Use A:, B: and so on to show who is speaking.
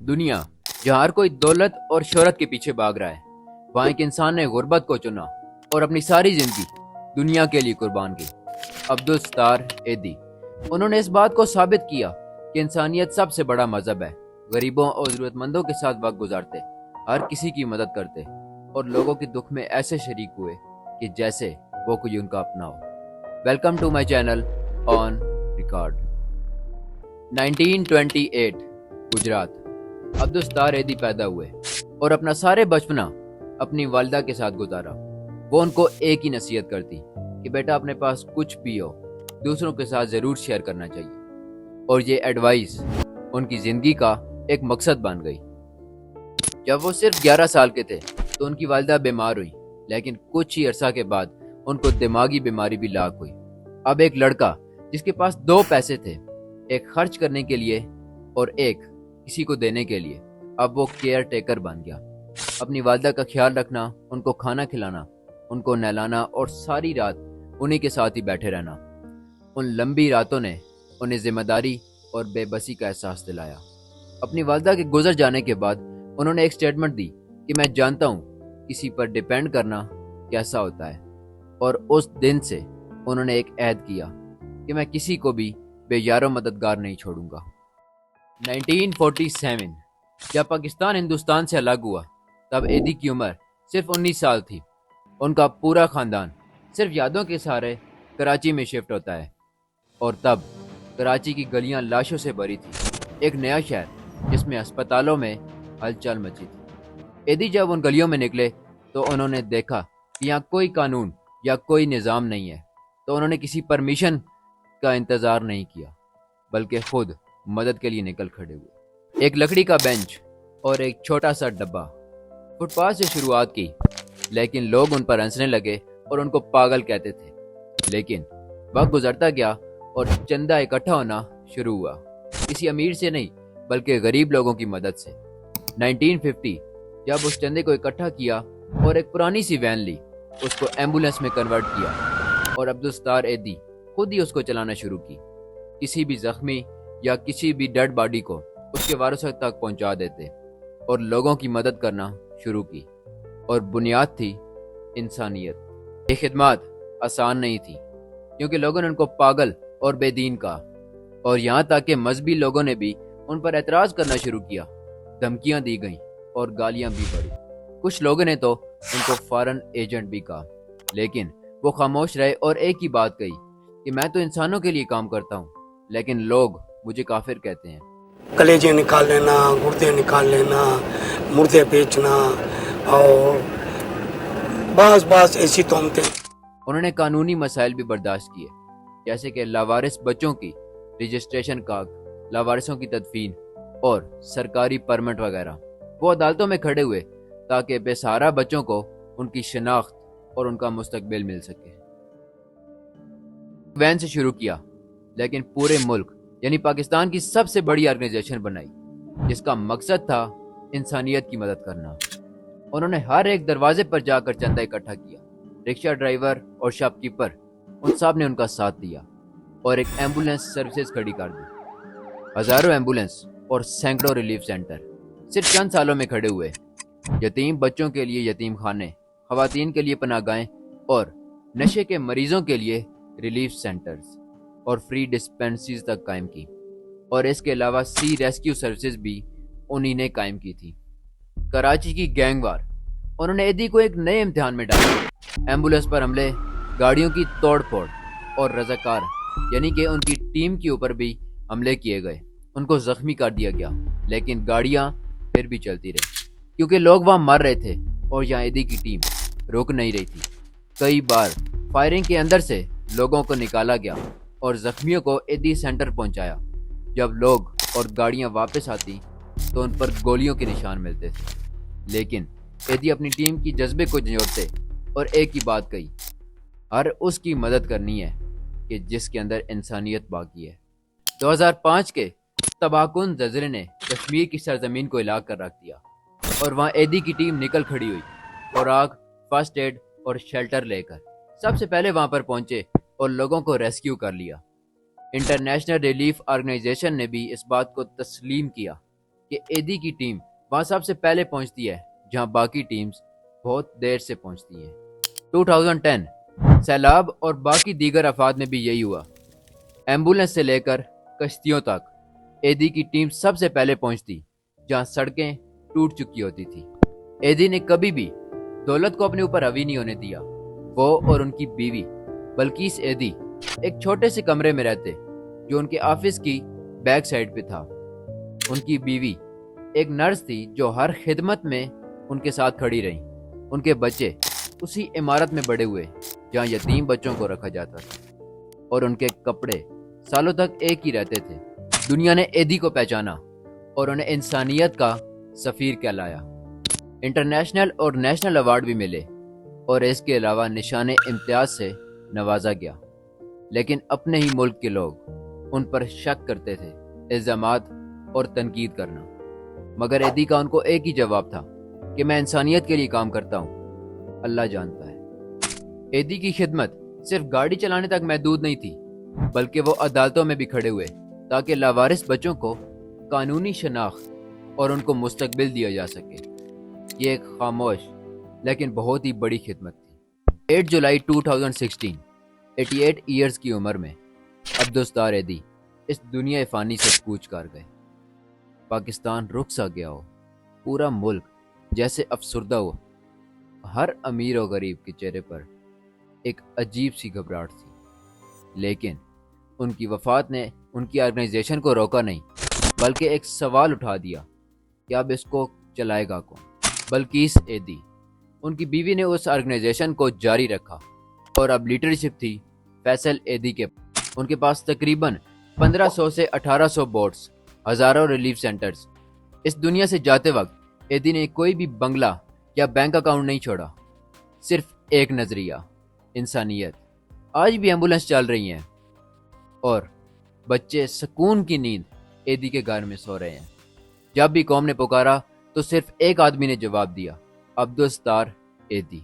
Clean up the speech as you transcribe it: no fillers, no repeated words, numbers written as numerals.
A: دنیا جہاں ہر کوئی دولت اور شہرت کے پیچھے بھاگ رہا ہے، وہاں ایک انسان نے غربت کو چنا اور اپنی ساری زندگی دنیا کے لیے قربان کی۔ عبدالستار ایدی، انہوں نے اس بات کو ثابت کیا کہ انسانیت سب سے بڑا مذہب ہے۔ غریبوں اور ضرورت مندوں کے ساتھ وقت گزارتے، ہر کسی کی مدد کرتے اور لوگوں کے دکھ میں ایسے شریک ہوئے کہ جیسے وہ کوئی ان کا اپنا ہو۔ Welcome to my channel on record. 1928 Gujarat, Abdul Sattar Edhi پیدا ہوئے اور اپنا سارے بچپنا اپنی والدہ کے ساتھ گزارا۔ وہ ان کو ایک ہی نصیحت کرتی کہ بیٹا اپنے پاس کچھ بھی ہو دوسروں کے ساتھ ضرور شیئر کرنا چاہیے، اور یہ ایڈوائس ان کی زندگی کا ایک مقصد بن گئی۔ جب وہ صرف 11 سال کے تھے تو ان کی والدہ بیمار ہوئی، لیکن کچھ ہی عرصہ کے بعد ان کو دماغی بیماری بھی لاحق ہوئی۔ اب ایک لڑکا جس کے پاس 2 پیسے تھے، ایک خرچ کرنے کے لیے اور ایک کسی کو دینے کے لیے، اب وہ کیئر ٹیکر بن گیا۔ اپنی والدہ کا خیال رکھنا، ان کو کھانا کھلانا، ان کو نہلانا اور ساری رات انہی کے ساتھ ہی بیٹھے رہنا۔ ان لمبی راتوں نے انہیں ذمہ داری اور بے بسی کا احساس دلایا۔ اپنی والدہ کے گزر جانے کے بعد انہوں نے ایک سٹیٹمنٹ دی کہ میں جانتا ہوں کسی پر ڈیپینڈ کرنا کیسا ہوتا ہے، اور اس دن سے انہوں نے ایک عہد کیا کہ میں کسی کو بھی بے یار و مددگار نہیں چھوڑوں گا۔ 1947 جب پاکستان ہندوستان سے الگ ہوا، تب ایدی کی عمر صرف 19 سال تھی۔ ان کا پورا خاندان صرف یادوں کے سہارے کراچی میں شفٹ ہوتا ہے، اور تب کراچی کی گلیاں لاشوں سے بھری تھی، ایک نیا شہر جس میں ہسپتالوں میں ہلچل مچی تھی۔ ایدی جب ان گلیوں میں نکلے تو انہوں نے دیکھا کہ یہاں کوئی قانون یا کوئی نظام نہیں ہے، تو انہوں نے کسی پرمیشن کا انتظار نہیں کیا، بلکہ خود مدد کے لیے نکل کھڑے ہوئے۔ ایک لکڑی کا بینچ اور ایک چھوٹا سا ڈبہ، فٹ پاتھ سے شروعات کی، لیکن لوگ ان پر ہنسنے لگے اور ان کو پاگل کہتے تھے۔ لیکن وقت گزرتا گیا اور چندہ اکٹھا ہونا شروع ہوا، کسی امیر سے نہیں بلکہ غریب لوگوں کی مدد سے۔ 1950 جب اس چندے کو اکٹھا کیا اور ایک پرانی سی وین لی، اس کو ایمبولینس میں کنورٹ کیا، اور عبدالستار ایدی خود ہی اس کو چلانا شروع کی۔ کسی بھی زخمی یا کسی بھی ڈیڈ باڈی کو اس کے وارثوں تک پہنچا دیتے اور لوگوں کی مدد کرنا شروع کی، اور بنیاد تھی انسانیت۔ یہ خدمات آسان نہیں تھی کیونکہ لوگوں نے ان کو پاگل اور بے دین کہا، اور یہاں تک کہ مذہبی لوگوں نے بھی ان پر اعتراض کرنا شروع کیا۔ دھمکیاں دی گئیں اور گالیاں بھی پڑی۔ کچھ لوگوں نے تو ان کو فارن ایجنٹ بھی کہا، لیکن وہ خاموش رہے اور ایک ہی بات کہی کہ میں تو انسانوں کے لیے کام کرتا ہوں، لیکن لوگ مجھے کافر کہتے ہیں۔
B: کلیجے نکال لینا، گردے نکال لینا، مردے بیچنا، اور بعض ایسی تہمتیں۔
A: انہوں نے قانونی مسائل بھی برداشت کیے، جیسے کہ لاوارث بچوں کی رجسٹریشن کاغذ، لاوارثوں کی تدفین اور سرکاری پرمٹ وغیرہ۔ وہ عدالتوں میں کھڑے ہوئے تاکہ بے سہارا بچوں کو ان کی شناخت اور ان کا مستقبل مل سکے۔ وین سے شروع کیا، لیکن پورے ملک یعنی پاکستان کی سب سے بڑی آرگنائزیشن بنائی، جس کا مقصد تھا انسانیت کی مدد کرنا۔ انہوں نے ہر ایک دروازے پر جا کر چندہ اکٹھا کیا۔ رکشہ ڈرائیور اور شاپ کیپر، ان سب نے ان کا ساتھ دیا اور ایک ایمبولینس سروسز کھڑی کر دی۔ ہزاروں ایمبولینس اور سینکڑوں ریلیف سینٹر صرف چند سالوں میں کھڑے ہوئے۔ یتیم بچوں کے لیے یتیم خانے، خواتین کے لیے پناہ گاہیں اور نشے کے مریضوں کے لیے ریلیف سینٹرز اور فری ڈسپینسریز تک قائم کی، اور اس کے علاوہ سی ریسکیو سروسز بھی انہی نے قائم کی تھی۔ کراچی کی گینگ وار، انہوں نے ایدی کو ایک نئے امتحان میں ڈالا۔ ایمبولینس پر حملے، گاڑیوں کی توڑ پھوڑ اور رضاکار یعنی کہ ان کی ٹیم کے اوپر بھی حملے کیے گئے۔ ان کو زخمی کر دیا گیا، لیکن گاڑیاں پھر بھی چلتی رہی کیونکہ لوگ وہاں مر رہے تھے، اور یہاں ایدی کی ٹیم رک نہیں رہی تھی۔ کئی بار فائرنگ کے اندر سے لوگوں کو نکالا گیا اور زخمیوں کو ایدی سینٹر پہنچایا۔ جب لوگ اور گاڑیاں واپس آتی تو ان پر گولیوں کے نشان ملتے تھے، لیکن ایدی اپنی ٹیم کی جذبے کو جھنجھوڑتے اور ایک ہی بات کہی، ہر اس کی مدد کرنی ہے کہ جس کے اندر انسانیت باقی ہے۔ 2005 کے تباہ کن زلزلے نے کشمیر کی سرزمین کو ہلا کر رکھ دیا، اور وہاں ایدی کی ٹیم نکل کھڑی ہوئی، خوراک، فرسٹ ایڈ اور شیلٹر لے کر۔ سب سے پہلے وہاں پر پہنچے اور لوگوں کو ریسکیو کر لیا۔ انٹرنیشنل ریلیف آرگنائزیشن نے بھی اس بات کو تسلیم کیا کہ ایدی کی ٹیم وہاں سب سے پہلے پہنچتی ہے جہاں باقی ٹیمز بہت دیر سے پہنچتی ہیں۔ 2010 سیلاب اور باقی دیگر آفات میں بھی یہی ہوا۔ ایمبولنس سے لے کر کشتیوں تک ایدی کی ٹیم سب سے پہلے پہنچتی جہاں سڑکیں ٹوٹ چکی ہوتی تھی۔ ایدی نے کبھی بھی دولت کو اپنے اوپر حاوی نہیں ہونے دیا۔ وہ اور ان کی بیوی بلقیس ایدی ایک چھوٹے سے کمرے میں رہتے جو ان کے آفس کی بیک سائڈ پہ تھا۔ ان کی بیوی ایک نرس تھی جو ہر خدمت میں ان کے ساتھ کھڑی رہی۔ ان کے بچے اسی عمارت میں بڑے ہوئے جہاں یتیم بچوں کو رکھا جاتا تھا، اور ان کے کپڑے سالوں تک ایک ہی رہتے تھے۔ دنیا نے ایدی کو پہچانا اور انہیں انسانیت کا سفیر کہلایا۔ انٹرنیشنل اور نیشنل ایوارڈ بھی ملے اور اس کے علاوہ نشان امتیاز سے نوازا گیا، لیکن اپنے ہی ملک کے لوگ ان پر شک کرتے تھے، الزامات اور تنقید کرنا۔ مگر ایدی کا ان کو ایک ہی جواب تھا کہ میں انسانیت کے لیے کام کرتا ہوں، اللہ جانتا ہے۔ ایدی کی خدمت صرف گاڑی چلانے تک محدود نہیں تھی، بلکہ وہ عدالتوں میں بھی کھڑے ہوئے تاکہ لاوارث بچوں کو قانونی شناخت اور ان کو مستقبل دیا جا سکے۔ یہ ایک خاموش لیکن بہت ہی بڑی خدمت تھی۔ 8 جولائی 2016 88 ایئرز کی عمر میں عبدالستار ایدی اس دنیا فانی سے کوچ کر گئے۔ پاکستان رک سا گیا ہو، پورا ملک جیسے افسردہ ہوا۔ ہر امیر و غریب کے چہرے پر ایک عجیب سی گھبراہٹ تھی، لیکن ان کی وفات نے ان کی آرگنائزیشن کو روکا نہیں، بلکہ ایک سوال اٹھا دیا کہ اب اس کو چلائے گا کون؟ بلقیس ایدی، ان کی بیوی نے اس آرگنائزیشن کو جاری رکھا، اور اب لیڈرشپ تھی فیصل ایدی کے۔ ان کے پاس تقریباً 1500 سے 1800 بوٹس، ہزاروں ریلیف سینٹرز۔ اس دنیا سے جاتے وقت ایدی نے کوئی بھی بنگلہ یا بینک اکاؤنٹ نہیں چھوڑا، صرف ایک نظریہ، انسانیت۔ آج بھی ایمبولنس چل رہی ہیں اور بچے سکون کی نیند ایدی کے گھر میں سو رہے ہیں۔ جب بھی قوم نے پکارا تو صرف ایک آدمی نے جواب دیا، عبدالستار ایدی۔